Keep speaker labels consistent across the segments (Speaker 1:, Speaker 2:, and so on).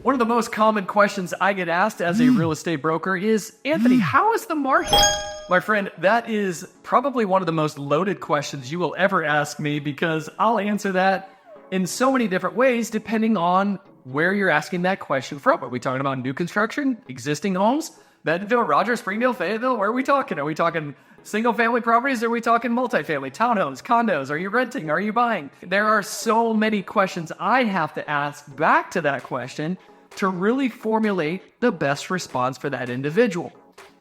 Speaker 1: One of the most common questions I get asked as a real estate broker is, Anthony, how is the market? My friend, that is probably one of the most loaded questions you will ever ask me, because I'll answer that in so many different ways depending on where you're asking that question from. Are we talking about new construction, existing homes, Bentonville, Rogers, Springdale, Fayetteville? Where are we talking? Are we talking single family properties? Are we talking multifamily, townhomes, condos? Are you renting? Are you buying? There are so many questions I have to ask back to that question to really formulate the best response for that individual.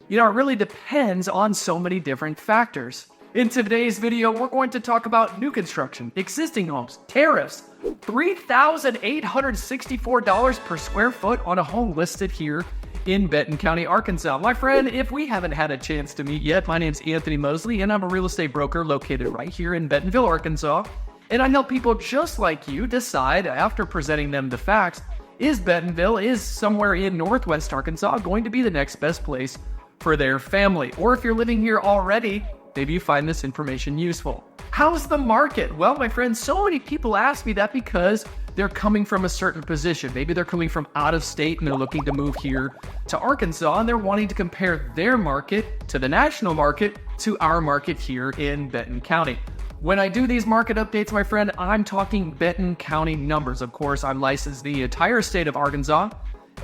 Speaker 1: You know, it really depends on so many different factors. In today's video, we're going to talk about new construction, existing homes, tariffs, $3,864 per square foot on a home listed here in Benton County, Arkansas. My friend, if we haven't had a chance to meet yet, my name's Anthony Mosley, and I'm a real estate broker located right here in Bentonville, Arkansas. And I help people just like you decide, after presenting them the facts, is Bentonville, is somewhere in Northwest Arkansas going to be the next best place for their family? Or if you're living here already, maybe you find this information useful. How's the market? Well, my friends, so many people ask me that because they're coming from a certain position. Maybe they're coming from out of state and they're looking to move here to Arkansas, and they're wanting to compare their market to the national market to our market here in Benton County. When I do these market updates, my friend, I'm talking Benton County numbers. Of course, I'm licensed the entire state of Arkansas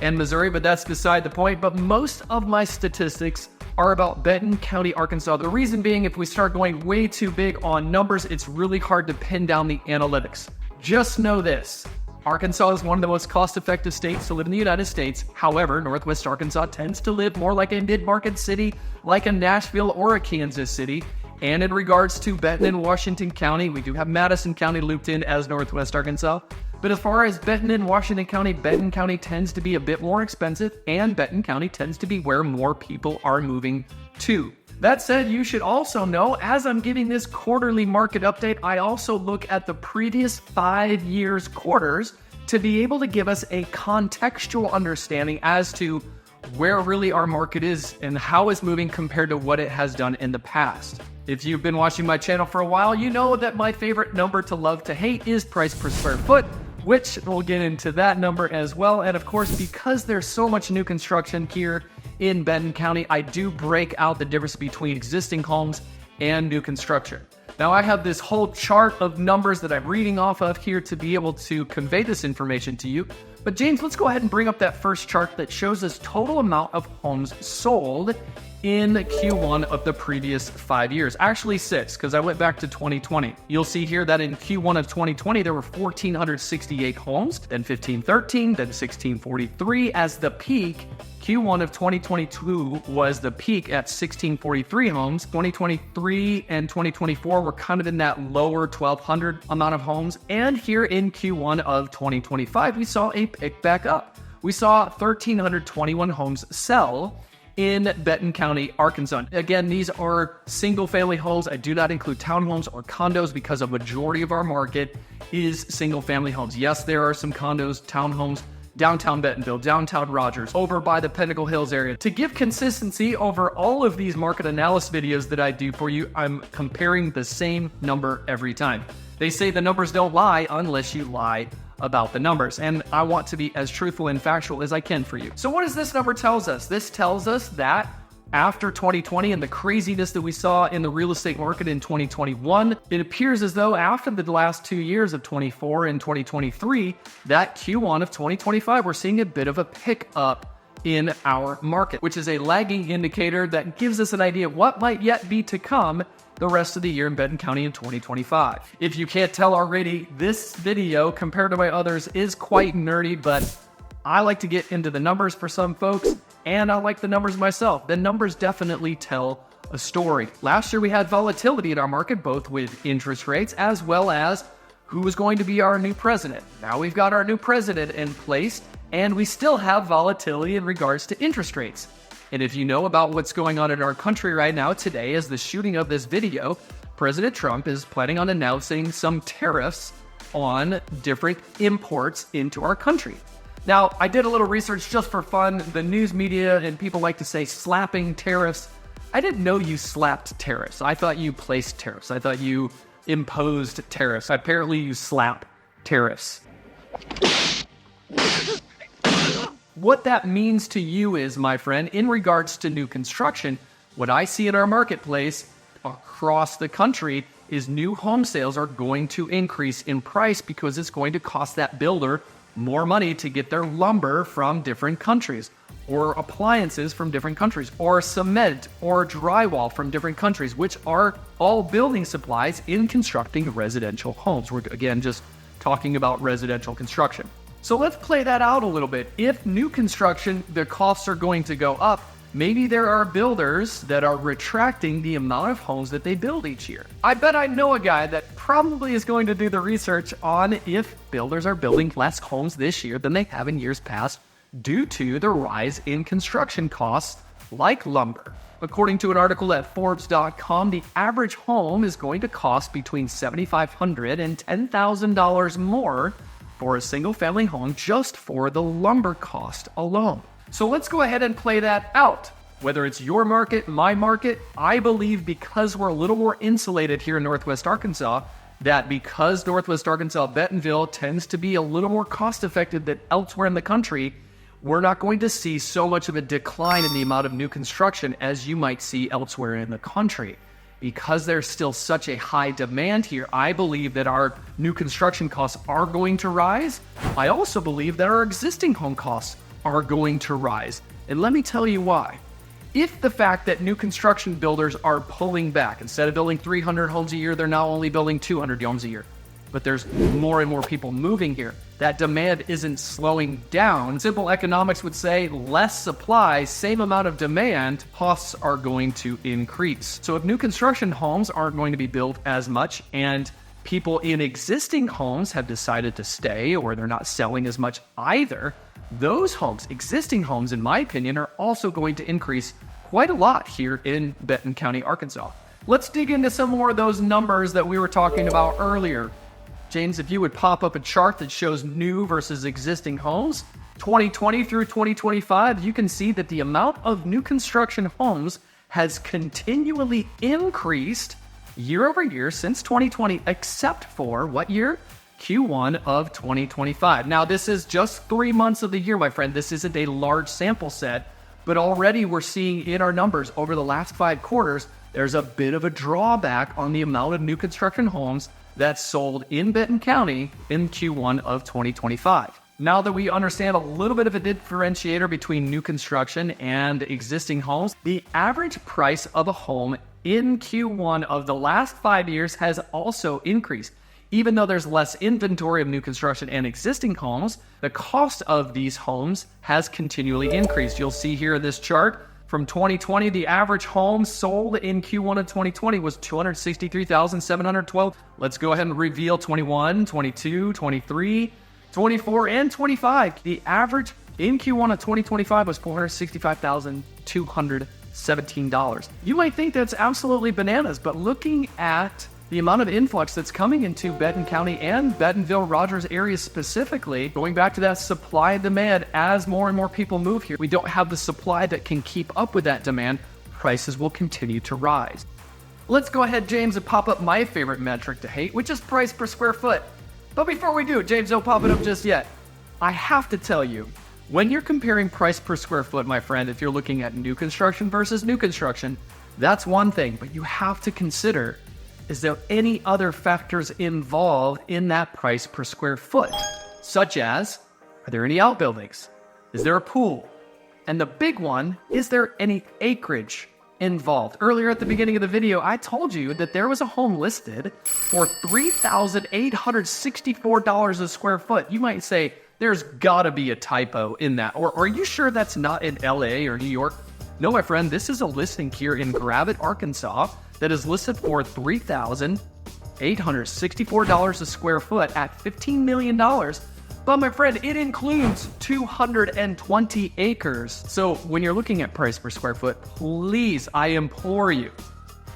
Speaker 1: and Missouri, but that's beside the point. But most of my statistics are about Benton County, Arkansas. The reason being, if we start going way too big on numbers, it's really hard to pin down the analytics. Just know this: Arkansas is one of the most cost-effective states to live in the United States. However, Northwest Arkansas tends to live more like a mid-market city, like a Nashville or a Kansas City. And in regards to Benton and Washington County, we do have Madison County looped in as Northwest Arkansas. But as far as Benton and Washington County tends to be a bit more expensive, and Benton County tends to be where more people are moving to. That said, you should also know, as I'm giving this quarterly market update, I also look at the previous 5 years' quarters to be able to give us a contextual understanding as to where really our market is and how it's moving compared to what it has done in the past. If you've been watching my channel for a while, you know that my favorite number to love to hate is price per square foot, which we'll get into that number as well. And of course, because there's so much new construction here in Benton County, I do break out the difference between existing homes and new construction. Now, I have this whole chart of numbers that I'm reading off of here to be able to convey this information to you. But James, let's go ahead and bring up that first chart that shows us total amount of homes sold in Q1 of the previous 5 years. Actually 6, because I went back to 2020. You'll see here that in Q1 of 2020, there were 1,468 homes, then 1,513, then 1,643 as the peak. Q1 of 2022 was the peak at 1,643 homes. 2023 and 2024 were kind of in that lower 1,200 amount of homes. And here in Q1 of 2025, we saw a pick back up. We saw 1,321 homes sell in Benton County, Arkansas. Again, these are single-family homes. I do not include townhomes or condos because a majority of our market is single-family homes. Yes, there are some condos, townhomes, downtown Bentonville, downtown Rogers, over by the Pinnacle Hills area. To give consistency over all of these market analysis videos that I do for you, I'm comparing the same number every time. They say the numbers don't lie unless you lie about the numbers, and I want to be as truthful and factual as I can for you. So what does this number tell us? This tells us that after 2020 and the craziness that we saw in the real estate market in 2021, it appears as though after the last 2 years of 24 and 2023, that Q1 of 2025, we're seeing a bit of a pickup in our market, which is a lagging indicator that gives us an idea of what might yet be to come the rest of the year in Benton County in 2025. If you can't tell already, this video, compared to my others, is quite nerdy, but I like to get into the numbers for some folks, and I like the numbers myself. The numbers definitely tell a story. Last year, we had volatility in our market, both with interest rates as well as who was going to be our new president. Now we've got our new president in place, and we still have volatility in regards to interest rates. And if you know about what's going on in our country right now, today, as the shooting of this video, President Trump is planning on announcing some tariffs on different imports into our country. Now, I did a little research just for fun. The news media and people like to say slapping tariffs. I didn't know you slapped tariffs. I thought you placed tariffs. I thought you imposed tariffs. Apparently you slap tariffs. What that means to you is, my friend, in regards to new construction, what I see in our marketplace across the country is new home sales are going to increase in price because it's going to cost that builder more money to get their lumber from different countries, or appliances from different countries, or cement or drywall from different countries, which are all building supplies in constructing residential homes. We're, again, just talking about residential construction. So let's play that out a little bit. If new construction, the costs are going to go up, maybe there are builders that are retracting the amount of homes that they build each year. I bet I know a guy that probably is going to do the research on if builders are building less homes this year than they have in years past due to the rise in construction costs like lumber. According to an article at Forbes.com, the average home is going to cost between $7,500 and $10,000 more for a single-family home just for the lumber cost alone. So let's go ahead and play that out. Whether it's your market, my market, I believe because we're a little more insulated here in Northwest Arkansas, that because Northwest Arkansas, Bentonville tends to be a little more cost-effective than elsewhere in the country, we're not going to see so much of a decline in the amount of new construction as you might see elsewhere in the country. Because there's still such a high demand here, I believe that our new construction costs are going to rise. I also believe that our existing home costs are going to rise. And let me tell you why. If the fact that new construction builders are pulling back, instead of building 300 homes a year, they're now only building 200 homes a year. But there's more and more people moving here. That demand isn't slowing down. Simple economics would say less supply, same amount of demand, costs are going to increase. So if new construction homes aren't going to be built as much and people in existing homes have decided to stay or they're not selling as much either, those homes, existing homes, in my opinion, are also going to increase quite a lot here in Benton County, Arkansas. Let's dig into some more of those numbers that we were talking about earlier. James, if you would pop up a chart that shows new versus existing homes, 2020 through 2025, you can see that the amount of new construction homes has continually increased year over year since 2020, except for what year? Q1 of 2025. Now, this is just 3 months of the year, my friend. This isn't a large sample set, but already we're seeing in our numbers over the last 5 quarters, there's a bit of a drawback on the amount of new construction homes that's sold in Benton County in Q1 of 2025. Now that we understand a little bit of a differentiator between new construction and existing homes, the average price of a home in Q1 of the last 5 years has also increased. Even though there's less inventory of new construction and existing homes, the cost of these homes has continually increased. You'll see here in this chart, from 2020, the average home sold in Q1 of 2020 was $263,712. Let's go ahead and reveal 21, 22, 23, 24, and 25. The average in Q1 of 2025 was $465,217. You might think that's absolutely bananas, but looking at the amount of influx that's coming into Benton County and Bentonville, Rogers area specifically, going back to that supply and demand, as more and more people move here, we don't have the supply that can keep up with that demand. Prices will continue to rise. Let's go ahead, James, and pop up my favorite metric to hate, which is price per square foot. But before we do, James, don't pop it up just yet. I have to tell you, when you're comparing price per square foot, my friend, if you're looking at new construction versus new construction, that's one thing, but you have to consider, is there any other factors involved in that price per square foot? Such as, are there any outbuildings? Is there a pool? And the big one, is there any acreage involved? Earlier at the beginning of the video, I told you that there was a home listed for $3,864 a square foot. You might say, there's gotta be a typo in that. Or are you sure that's not in LA or New York? No, my friend, this is a listing here in Avid, Arkansas, that is listed for $3,864 a square foot at $15 million. But my friend, it includes 220 acres. So when you're looking at price per square foot, please, I implore you,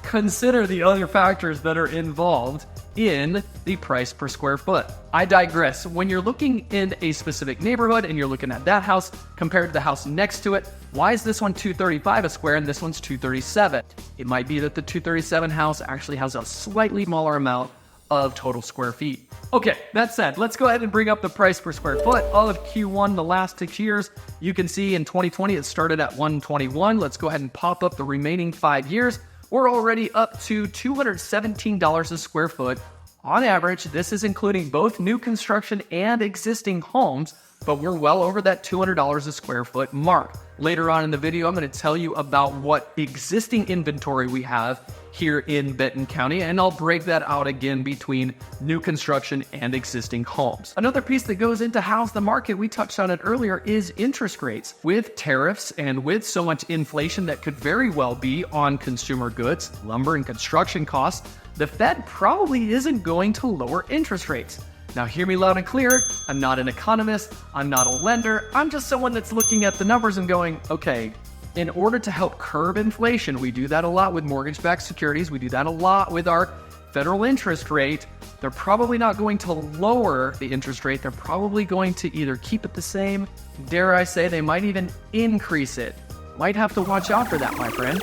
Speaker 1: consider the other factors that are involved in the price per square foot. I digress. When you're looking in a specific neighborhood and you're looking at that house compared to the house next to it, why is this one $235 a square and this one's $237? It might be that the $237 house actually has a slightly smaller amount of total square feet. Okay, that said, let's go ahead and bring up the price per square foot of Q1 the last 6 years. You can see in 2020 it started at $121. Let's go ahead and pop up the remaining 5 years. We're already up to $217 a square foot. On average, this is including both new construction and existing homes, but we're well over that $200 a square foot mark. Later on in the video, I'm going to tell you about what existing inventory we have here in Benton County, and I'll break that out again between new construction and existing homes. Another piece that goes into how's the market, we touched on it earlier, is interest rates. With tariffs and with so much inflation that could very well be on consumer goods, lumber, and construction costs, the Fed probably isn't going to lower interest rates. Now hear me loud and clear, I'm not an economist, I'm not a lender, I'm just someone that's looking at the numbers and going, okay, in order to help curb inflation, we do that a lot with mortgage-backed securities, we do that a lot with our federal interest rate. They're probably not going to lower the interest rate, they're probably going to either keep it the same, dare I say, they might even increase it. Might have to watch out for that, my friend.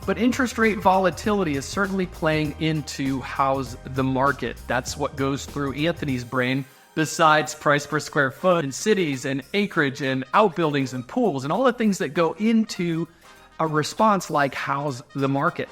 Speaker 1: But interest rate volatility is certainly playing into how's the market. That's what goes through Anthony's brain, besides price per square foot and cities and acreage and outbuildings and pools and all the things that go into a response like how's the market.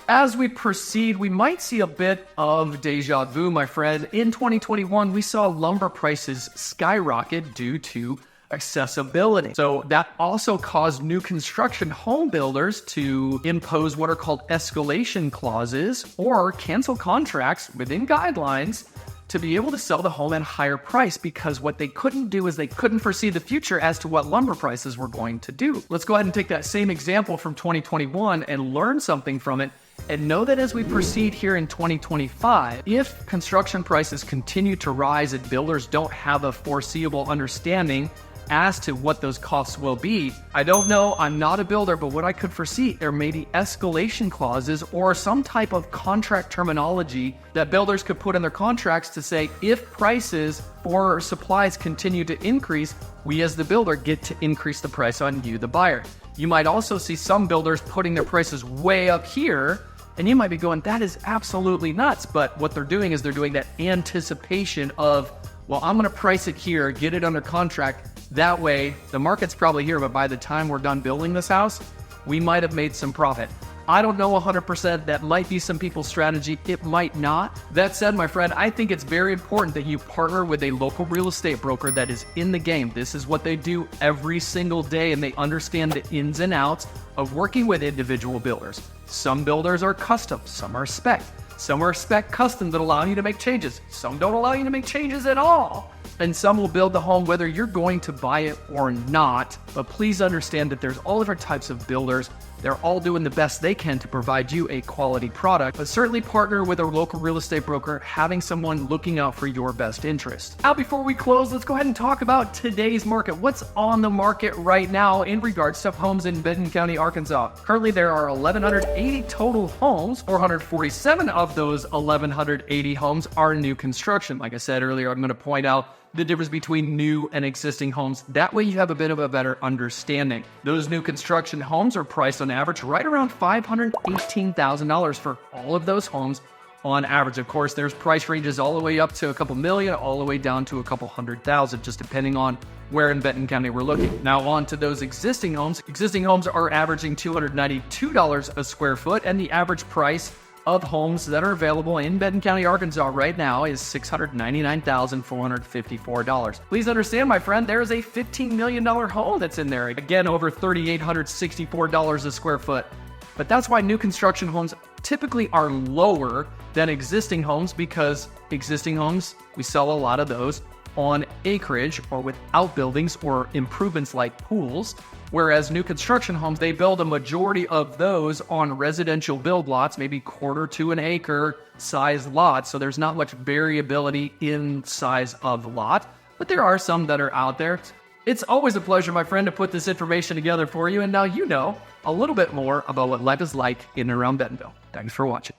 Speaker 1: As we proceed, we might see a bit of deja vu, my friend. In 2021, we saw lumber prices skyrocket due to accessibility. So that also caused new construction home builders to impose what are called escalation clauses or cancel contracts within guidelines to be able to sell the home at a higher price, because what they couldn't do is they couldn't foresee the future as to what lumber prices were going to do. Let's go ahead and take that same example from 2021 and learn something from it, and know that as we proceed here in 2025, if construction prices continue to rise and builders don't have a foreseeable understanding as to what those costs will be, I don't know, I'm not a builder, but what I could foresee, there may be escalation clauses or some type of contract terminology that builders could put in their contracts to say, if prices for supplies continue to increase, we as the builder get to increase the price on you, the buyer. You might also see some builders putting their prices way up here, and you might be going, that is absolutely nuts. But what they're doing is they're doing that anticipation of, well, I'm going to price it here, get it under contract. That way, the market's probably here, but by the time we're done building this house, we might have made some profit. I don't know 100%. That might be some people's strategy. It might not. That said, my friend, I think it's very important that you partner with a local real estate broker that is in the game. This is what they do every single day, and they understand the ins and outs of working with individual builders. Some builders are custom, some are spec. Some are spec custom that allow you to make changes. Some don't allow you to make changes at all. And some will build the home whether you're going to buy it or not. But please understand that there's all different types of builders. They're all doing the best they can to provide you a quality product, but certainly partner with a local real estate broker, having someone looking out for your best interest. Now, before we close, let's go ahead and talk about today's market. What's on the market right now in regards to homes in Benton County, Arkansas? Currently, there are 1,180 total homes. 447 of those 1,180 homes are new construction. Like I said earlier, I'm going to point out the difference between new and existing homes. That way you have a bit of a better understanding. Those new construction homes are priced on average right around $518,000 for all of those homes on average. Of course, there's price ranges all the way up to a couple million, all the way down to a couple $100,000, just depending on where in Benton County we're looking. Now on to those existing homes. Existing homes are averaging $292 a square foot, and the average price of homes that are available in Benton County, Arkansas right now is $699,454. Please understand, my friend, there is a $15 million home that's in there. Again, over $3,864 a square foot. But that's why new construction homes typically are lower than existing homes, because existing homes, we sell a lot of those on acreage or with outbuildings or improvements like pools. Whereas new construction homes, they build a majority of those on residential build lots, maybe quarter to an acre size lots. So there's not much variability in size of lot, but there are some that are out there. It's always a pleasure, my friend, to put this information together for you. And now you know a little bit more about what life is like in and around Bentonville. Thanks for watching.